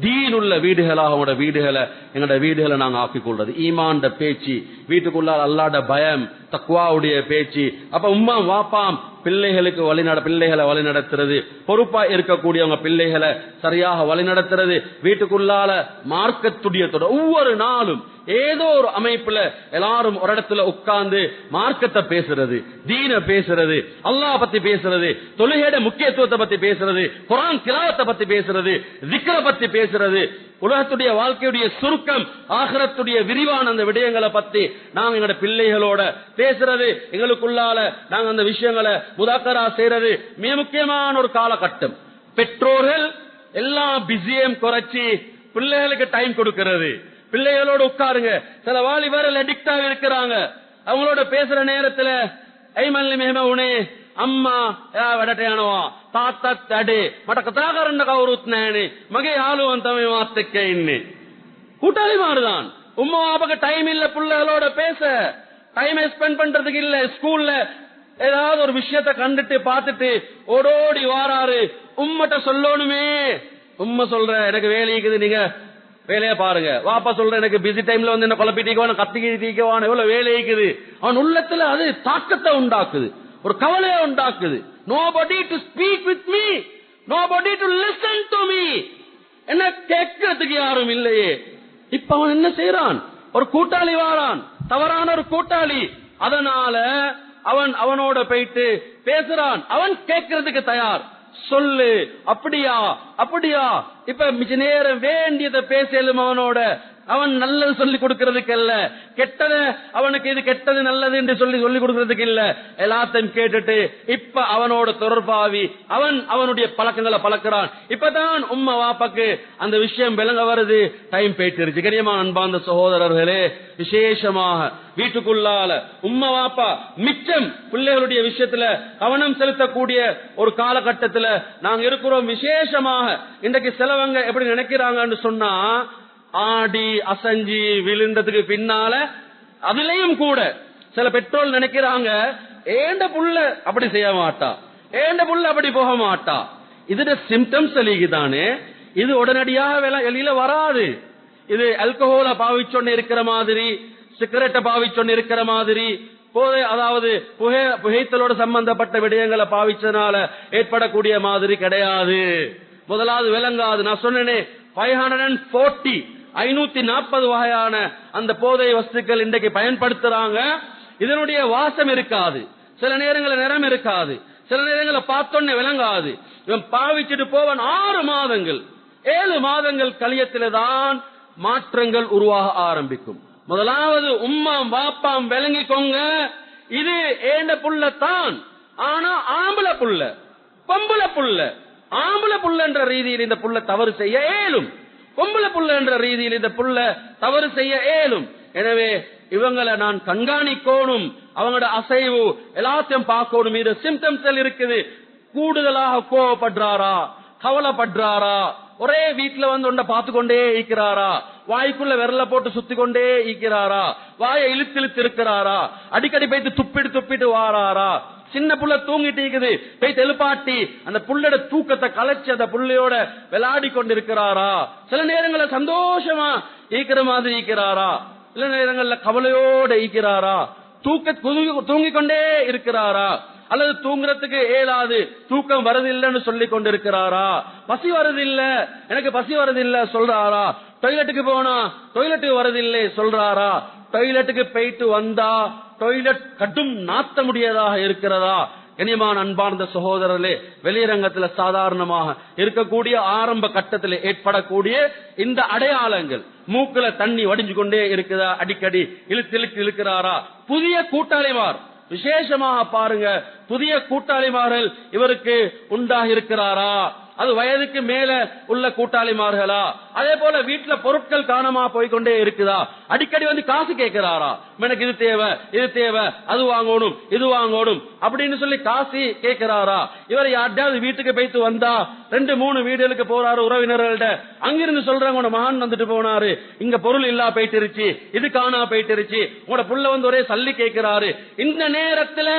தீனுள்ள வீடுகளாக உங்களோட வீடுகளை, எங்களோட வீடுகளை நாங்க ஆக்கிக் கொள்றது. ஈமான்ட பேச்சு, வீட்டுக்குள்ளால் அல்லாட பயம், தக்வாவுடைய பேச்சு. அப்ப உம்மா வாப்பாம் பிள்ளைகளுக்கு பிள்ளைகளை வழிநடத்துறது, பொறுப்பா இருக்கக்கூடியவங்க பிள்ளைகளை சரியாக வழிநடத்துறது, வீட்டுக்குள்ளால மார்க்கத்துடைய ஒவ்வொரு நாளும் ஏதோ ஒரு அமைப்புல எல்லாரும் ஒரு இடத்துல உட்கார்ந்து மார்க்கத்தை பேசுறது, தீன பேசுறது, அல்லாஹ் பத்தி பேசுறது, தொழுகையோட முக்கியத்துவத்தை பத்தி பேசுறது, குர்ஆன் திலாவத்தை பத்தி பேசுறது, திக்ர பத்தி பேசுறது, உலகத்துடைய வாழ்க்கையுடைய சுருக்கம், ஆகிரத்துடைய விரிவான அந்த விடயங்களை பத்தி நாங்க எங்களோட பிள்ளைகளோட பேசுறது, எங்களுக்குள்ளால நாங்க அந்த விஷயங்களை முதாக்கரா செய்யறது மிக முக்கியமான ஒரு காலகட்டம். பெற்றோர்கள் எல்லாம் பிஸியும் குறைச்சி பிள்ளைகளுக்கு டைம் கொடுக்கிறது. பிள்ளைகளோட உட்காருங்க. சில வாலிபர்கள் அடிக்ட் ஆகி இருக்கிறாங்க. அவங்களோட பேசுற நேரத்துல ஐமல்லி மேம உனே அம்மா වැඩටයනවා තාත්තත් වැඩේ මට කතා කරන්න කවුරුත් නැහනේ මගේ යාළුවන් තමයි මාත් එක්ක ඉන්නේ. கூட்டாளி மாறுதான். உம்மா அப்பாக்கு டைம் இல்ல பிள்ளைகளோட பேச, டைம் ஸ்பெண்ட் பண்றதுக்கு இல்ல. ஸ்கூல்ல ஏதாவது ஒரு விஷயத்தை கண்டுட்டு பார்த்துட்டு ஓடோடி வாராரு. உம்மட்ட சொல்லணுமே, உம்மா சொல்ற எனக்கு வேலைக்குது, நீங்க வேலையை பாருங்க. வாப்பா சொல்ற எனக்கு பிஸி டைம்ல வந்து என்ன குழப்பிட்டீக்குவான, கத்திக்கிட்டீக்குவான, எவ்வளவு வேலைக்குது. அவன் உள்ளத்துல அது தாக்கத்தை உண்டாக்குது, ஒரு கவலையை உண்டாக்குது. nobody to speak with me, nobody to listen to me, என்ன கேட்கறதுக்கு யாரும் இல்லையே. இப்ப அவன் என்ன செய்யறான், ஒரு கூட்டாளி வாரான், தவறான ஒரு கூட்டாளி. அதனால அவன் அவனோட போயிட்டு பேசுறான். அவன் கேட்கறதுக்கு தயார். சொல்லு, அப்படியா அப்படியா, இப்ப மிச்ச நேரம் வேண்டியதை பேசலும் அவனோட. அவன் நல்லது சொல்லி கொடுக்கறதுக்கு இல்ல, கெட்டது அவனுக்கு இது கெட்டது நல்லது என்று சொல்லி கொடுக்கறதுக்கு இல்ல. எல்லாத்தையும் கேட்டுட்டு இப்ப அவனோட தொடர்பாவி அவன் அவனுடைய பழக்கங்களை பழக்கிறான். இப்பதான் உம்மா வாப்பாக்கு அந்த விஷயம் விளங்க வருது, டைம் போயிட்டு. கனியமான அன்பார்ந்த சகோதரர்களே, விசேஷமாக வீட்டுக்குள்ளால உம்மா வாப்பா மிச்சம் பிள்ளைகளுடைய விஷயத்துல கவனம் செலுத்தக்கூடிய ஒரு காலகட்டத்துல நாங்க இருக்கிறோம். விசேஷமாக இன்றைக்கு சிலவங்க எப்படி நினைக்கிறாங்கன்னு சொன்னா, ஆடி அசஞ்சி விழுந்ததுக்கு பின்னால அதுலயும் கூட சில பெற்றோர் நினைக்கிறாங்க, ஏண்ட புள்ள அப்படி செய்ய மாட்டா, ஏண்ட புள்ள அப்படி போக மாட்டா. இதுட சிம்டம்ஸ் தானே, இது உடனடியாக வெளியில வராது. இது ஆல்கஹால பாவிச்சொன்னு இருக்கிற மாதிரி, சிகரெட்டை பாவிச்சொன்னு இருக்கிற மாதிரி, போதை அதாவது புகைத்தலோட சம்பந்தப்பட்ட விடயங்களை பாவிச்சனால ஏற்படக்கூடிய மாதிரி கிடையாது. முதலாவது விளங்காது. நான் சொன்னேனே 540 வகையான அந்த போதை வஸ்துக்கள் இன்றைக்கு பயன்படுத்துறாங்க. இதனுடைய வாசம் இருக்காது, சில நேரங்களில் நிறம் இருக்காது, சில நேரங்களில் பார்த்தோன்னே விளங்காது. இவன் பாவிச்சுட்டு போவன் 6 மாதங்கள் 7 மாதங்கள் கலியத்தில்தான் மாற்றங்கள் உருவாக ஆரம்பிக்கும். முதலாவது உம்மா பாப்பாம் விளங்கிக்கோங்க, இது ஏண்ட புள்ளத்தான். ஆனா ஆம்பளை புள்ள, பொம்பளை புள்ள. ஆம்பளை புள்ள என்ற ரீதியில் இந்த புள்ள தவறு செய்ய ஏலும், பொம்பளை புள்ள என்ற ரீதியில் இந்த புள்ள தவறு செய்ய ஏலும். எனவே இவங்களை நான் கண்காணிக்கணும், அவங்களோட அசைவு எல்லாத்தையும் பார்க்கணும். இது சிம்டம்ஸ் இருக்குது. கூடுதலாக கோவப்படுறாரா, கவலைப்படுறாரா, ஒரே வீட்டுல வந்து ஒன்றை பார்த்து கொண்டே இருக்கிறாரா, வாய்க்குள்ள விரல போட்டு சுத்தி கொண்டே இருக்கிறாரா, வாயை இழுத்து இழுத்து இருக்கிறாரா, அடிக்கடி போயிட்டு துப்பிட்டு வாராரா, சின்ன புள்ள தூங்கிட்டு இருக்குது போய் எழுப்பாட்டி அந்த புள்ளோட தூக்கத்தை கலைச்சு அந்த புள்ளையோட விளையாடி கொண்டிருக்கிறாரா, சில நேரங்களில் சந்தோஷமா ஈக்கிற மாதிரி ஈக்கிறாரா, சில நேரங்களில் கவலையோட ஈக்கிறாரா, தூங்கிக் கொண்டே இருக்கிறாரா, அல்லது தூங்குறதுக்கு ஏலாது தூக்கம் வருதில்லைன்னு சொல்லி கொண்டிருக்கிறாரா, பசி வருதில்ல எனக்கு பசி வருதில்லை சொல்றாரா, டாய்லெட்டுக்கு போனா டாய்லெட்டுக்கு வருதில்லை சொல்றாரா, டாய்லெட்டுக்கு போயிட்டு வந்தா டாய்லெட் கடும் நாத்த முடியதாக இருக்கிறதா. கண்ணியமான அன்பார்ந்த சகோதரர்களே, வெளியரங்கத்தில் சாதாரணமாக இருக்கக்கூடிய ஆரம்ப கட்டத்தில் ஏற்படக்கூடிய இந்த அடையாளங்கள், மூக்குல தண்ணி வடிஞ்சு கொண்டே இருக்குதா, அடிக்கடி இழுத்து இழுக்கிறாரா, புதிய கூட்டாளிமார் விசேஷமாக பாருங்க, புதிய கூட்டாளிமார்கள் இவருக்கு உண்டாகி இருக்கிறாரா, அது வயதுக்கு மேல உள்ள கூட்டாளிமார்களா, அதே போல வீட்டுல பொருட்கள் காணாம போய்கொண்டே இருக்குதா, அடிக்கடி வந்து காசு கேட்கிறாரா, எனக்கு இது தேவை இது தேவை, அது வாங்கணும் இது வாங்கணும் அப்படின்னு சொல்லி காசு கேட்கிறாரா. இவர் யார்டாவது வீட்டுக்கு போயிட்டு வந்தா 2-3 வீடுகளுக்கு போறாரு உறவினர்கள்ட, அங்கிருந்து சொல்றாங்க உங்க மகன் வந்துட்டு போனாரு, இங்க பொருள் இல்லா போயிட்டு, இது காணா போயிட்டு, உங்களோட புள்ள வந்து ஒரே சல்லி கேட்கிறாரு. இந்த நேரத்துல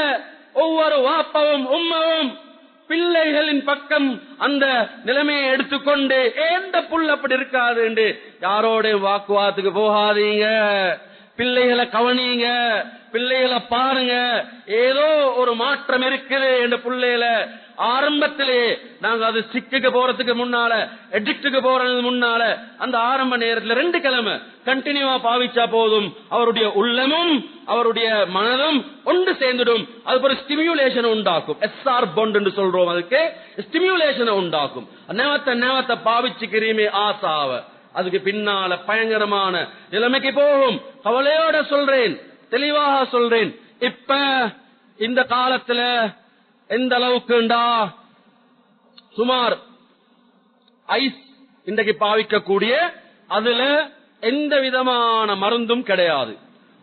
ஒவ்வொரு வாப்பாவும் உம்மாவும் பிள்ளைகளின் பக்கம் அந்த நிலைமையை எடுத்துக்கொண்டு எந்த புல் அப்படி இருக்காது என்று யாரோட வாக்குவாதத்துக்கு போகாதீங்க. பிள்ளைகளை கவனிங்க, பிள்ளைகளை பாருங்க, ஏதோ ஒரு மாற்றம் இருக்குது என்ற பிள்ளைகளை ஆரம்பத்திலே நாங்க அது சிக்குக்கு போறதுக்கு முன்னால, எடிக்டுக்கு போறது முன்னால அந்த ஆரம்ப நேரத்தில் 2 கிழமை கண்டினியூவா பாவிச்சா போதும், அவருடைய உள்ளமும் அவருடைய மனதும் ஒன்று சேர்ந்துடும். அது ஒரு ஸ்டிமுலேஷன் உண்டாக்கும். எஸ்ஆர் பாண்ட் என்று சொல்றோம், அதுக்கு ஸ்டிமுலேஷன் உண்டாக்கும். நேவத்தை பாவிச்சுக்கிறீமே ஆசாவ, அதுக்கு பின்னால பயங்கரமான நிலைமைக்கு போகும். கவலையோட சொல்றேன், தெளிவாக சொல்றேன். இப்ப இந்த காலத்துல எந்த அளவுக்குண்டா, சுமார் ஐஸ் இன்றைக்கு பாவிக்கக்கூடிய அதுல எந்த விதமான மருந்தும் கிடையாது.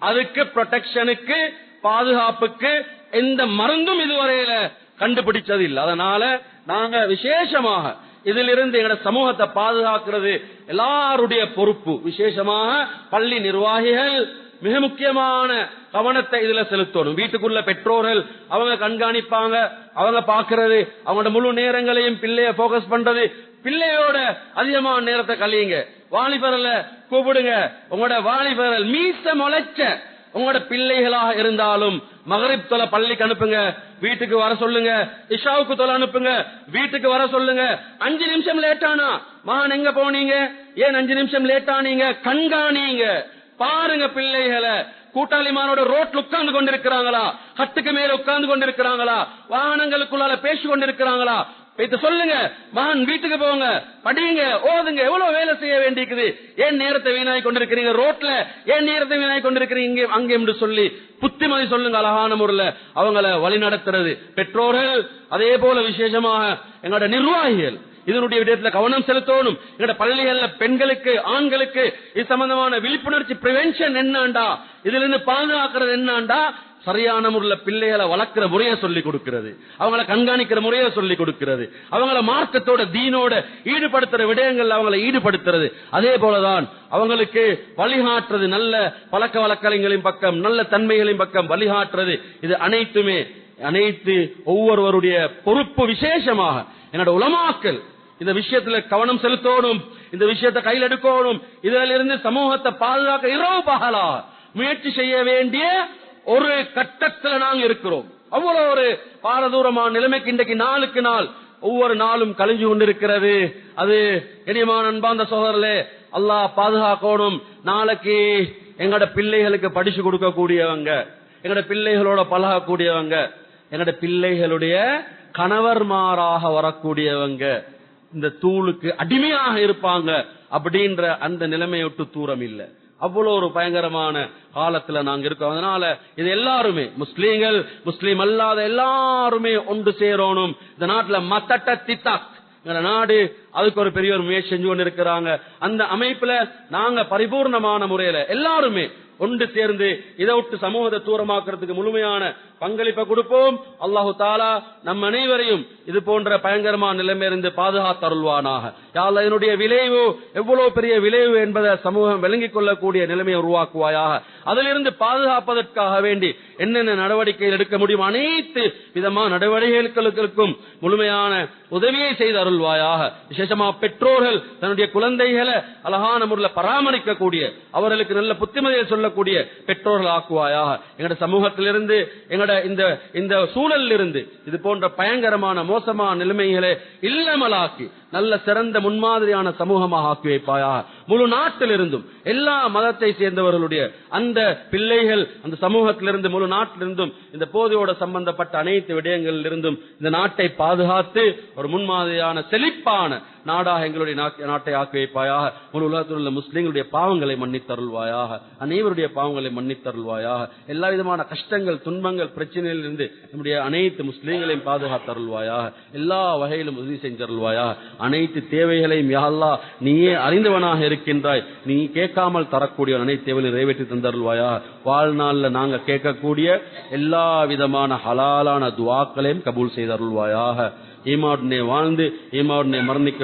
அதுக்கு ப்ரொடெக்ஷனுக்கு, பாதுகாப்புக்கு எந்த மருந்தும் இதுவரையில கண்டுபிடிச்சது இல்லை. அதனால நாங்க விசேஷமாக இதிலிருந்து எங்க சமூகத்தை பாதுகாக்கிறது எல்லாருடைய பொறுப்பு. விசேஷமாக பள்ளி நிர்வாகிகள் மிக முக்கியமான கவனத்தை இதுல செலுத்தணும். வீட்டுக்குள்ள பெற்றோர்கள் அவங்க கண்காணிப்பாங்க, அவங்க பாக்குறது, அவங்களோட முழு நேரங்களையும் பிள்ளைய போக்கஸ் பண்றது, பிள்ளையோட அதிகமான நேரத்தை கழியுங்க. வாலிபரல கூப்பிடுங்க, உங்களோட வாலிபரல் மீச முளைச்ச உங்களோட பிள்ளைகளாக இருந்தாலும் மகரிப் தொலை பள்ளிக்கு அனுப்புங்க, வீட்டுக்கு வர சொல்லுங்க. இஷாவுக்கு தொலை அனுப்புங்க, வீட்டுக்கு வர சொல்லுங்க. 5 நிமிஷம் லேட்டானா, மகன் எங்க போனீங்க, ஏன் 5 நிமிஷம் லேட்டானீங்க, கண்காணிங்க, பாருங்க பிள்ளைகளை. கூட்டாளிமாரோட ரோட்ல உட்கார்ந்து கொண்டிருக்கிறாங்களா, கட்டுக்கு மேல உட்கார்ந்து கொண்டிருக்கிறாங்களா, வாகனங்களுக்குள்ளால பேசி கொண்டிருக்கிறாங்களா, சொல்லுங்க. மகன் வீட்டுக்கு போங்க, படிங்க, ஓதுங்க. எவ்வளவு வேலை செய்ய வேண்டியிருக்குது, ஏன் நேரத்தை வீணாய் கொண்டிருக்கிறீங்க, ரோட்ல ஏன் நேரத்தை வீணாய் கொண்டிருக்கிறீங்க அங்கே என்று சொல்லி புத்திமதி சொல்லுங்க. அழகான முறையில் அவங்களை வழி நடத்துறது பெற்றோர்கள். அதே போல விசேஷமாக எங்களோட நிர்வாகிகள் இதனுடைய விடயத்துல கவனம் செலுத்தணும். எங்களோட பள்ளிகள்ல பெண்களுக்கு, ஆண்களுக்கு இது சம்பந்தமான விழிப்புணர்ச்சி பிரிவென்ஷன் என்னண்டா, இதுல இருந்து பாதுகாக்கிறது என்னண்டா, சரியான முறையில் பிள்ளைகளை வளர்க்கிற முறையை சொல்லிக் கொடுக்கிறது, அவங்களை கண்காணிக்கிற முறையை சொல்லிக் கொடுக்கிறது, அவங்கள மார்க்கத்தோட தீனோட ஈடுபடுத்துற விடயங்கள் அவங்களை ஈடுபடுத்துறது. அதே போலதான் அவங்களுக்கு வழிகாட்டுறது, நல்ல பழக்க வழக்கங்களின் பக்கம், நல்ல தன்மைகளின் பக்கம் வழிகாட்டுறது. இது அனைத்து ஒவ்வொருவருடைய பொறுப்பு. விசேஷமாக என்னோட உலமாக்கள் இந்த விஷயத்துல கவனம் செலுத்தணும், இந்த விஷயத்தை கையில் எடுக்கணும். இதிலிருந்து சமூகத்தை பாதுகாக்க இரவு பகலா முயற்சி செய்ய வேண்டிய ஒரு கட்டத்தில் நாங்கள் இருக்கிறோம். அவ்வளவு ஒரு பாரதூரமான நிலைமைக்கு இன்றைக்கு நாளுக்கு நாள் ஒவ்வொரு நாளும் கழிஞ்சு கொண்டிருக்கிறது. அது கண்ணியமான அன்பார்ந்த சகோதரர்களே, அல்லாஹ் பாதுகாக்கணும். நாளைக்கு எங்கட பிள்ளைகளுக்கு படிச்சு கொடுக்கக்கூடியவங்க, எங்கட பிள்ளைகளோட பழகக்கூடியவங்க, எங்கட பிள்ளைகளுடைய கணவர்மாராக வரக்கூடியவங்க இந்த தூளுக்கு அடிமையாக இருப்பாங்க அப்படின்ற அந்த நிலைமையொட்டு தூரம் இல்லை. அவ்வளவு ஒரு பயங்கரமான காலத்துல நாங்க இருக்கோம். அதனால இது எல்லாருமே முஸ்லீம்கள், முஸ்லீம் அல்லாத எல்லாருமே ஒன்று சேரணும். இந்த நாட்டுல மத்தட்ட தித்தாக் நாடு அதுக்கு ஒரு பெரிய ஒரு முயற்சி செஞ்சு கொண்டு இருக்கிறாங்க. அந்த அமைப்புல நாங்க பரிபூர்ணமான முறையில எல்லாருமே ஒன்று சேர்ந்து இதை விட்டு சமூகத்தை தூரமாக்குறதுக்கு முழுமையான பங்களிப்பை கொடுப்போம். அல்லாஹு தாலா நம் அனைவரையும் இது போன்ற பயங்கரமான நிலைமையிலிருந்து பாதுகாத்து அருள்வானாக. யா அல்லாஹ், இதனுடைய விளைவு எவ்வளவு பெரிய விளைவு என்பதை சமூகம் விளங்கிக் கொள்ளக்கூடிய நிலைமையை உருவாக்குவாயாக. அதிலிருந்து பாதுகாப்பதற்காக வேண்டி என்னென்ன நடவடிக்கைகள் எடுக்க முடியும் அனைத்து விதமான நடவடிக்கைகளுக்கும் முழுமையான உதவியை செய்து அருள்வாயாக. விசேஷமா பெற்றோர்கள் தன்னுடைய குழந்தைகளை அழகான முறையில் பராமரிக்கக்கூடிய, அவர்களுக்கு நல்ல புத்திமதியை சொல்லக்கூடிய கொடுக்கக்கூடிய பெற்றோர்கள் ஆக்குவாயாக. எங்கட சமூகத்திலிருந்து எங்கட இந்த சூழலில் இருந்து இது போன்ற பயங்கரமான மோசமான நிலைமைகளை இல்லாமலாக்கி நல்ல சிறந்த முன்மாதிரியான சமூகமாக ஆக்கி வைப்பாயாக. முழு நாட்டிலிருந்தும் எல்லா மதத்தை சேர்ந்தவர்களுடைய அந்த பிள்ளைகள் அந்த சமூகத்திலிருந்து முழு நாட்டிலிருந்தும் இந்த போதையோட சம்பந்தப்பட்ட அனைத்து விடயங்களிலிருந்தும் இந்த நாட்டை பாதுகாத்து ஒரு முன்மாதிரியான செழிப்பான நாடாக எங்களுடைய நாட்டை ஆக்கி வைப்பாயாக. முழு உலகத்தில் உள்ள முஸ்லிம்களுடைய பாவங்களை மன்னித்தருள்வாயாக. அனைவருடைய பாவங்களை மன்னித்தருள்வாயாக. எல்லா விதமான கஷ்டங்கள் துன்பங்கள் பிரச்சனையில் இருந்து நம்முடைய அனைத்து முஸ்லிம்களையும் பாதுகாத்தருள்வாயாக. எல்லா வகையிலும் உதவி செஞ்சருள்வாயாக. அனைத்து தேவைகளையும் யா அல்லாஹ் நீயே அறிந்தவனாக இருக்கின்றாய். நீ கேட்காமல் தரக்கூடிய அனைத்து தேவைகளையும் நிறைவேற்றி தந்தருள்வாயாக. வாழ்நாள்ல நாங்க கேட்கக்கூடிய எல்லா விதமான ஹலாலான துஆக்களையும் கபூல் செய்தருள்வாயாக. ஈமாவுடனே வாழ்ந்து ஈமாவுடனே மரணிக்க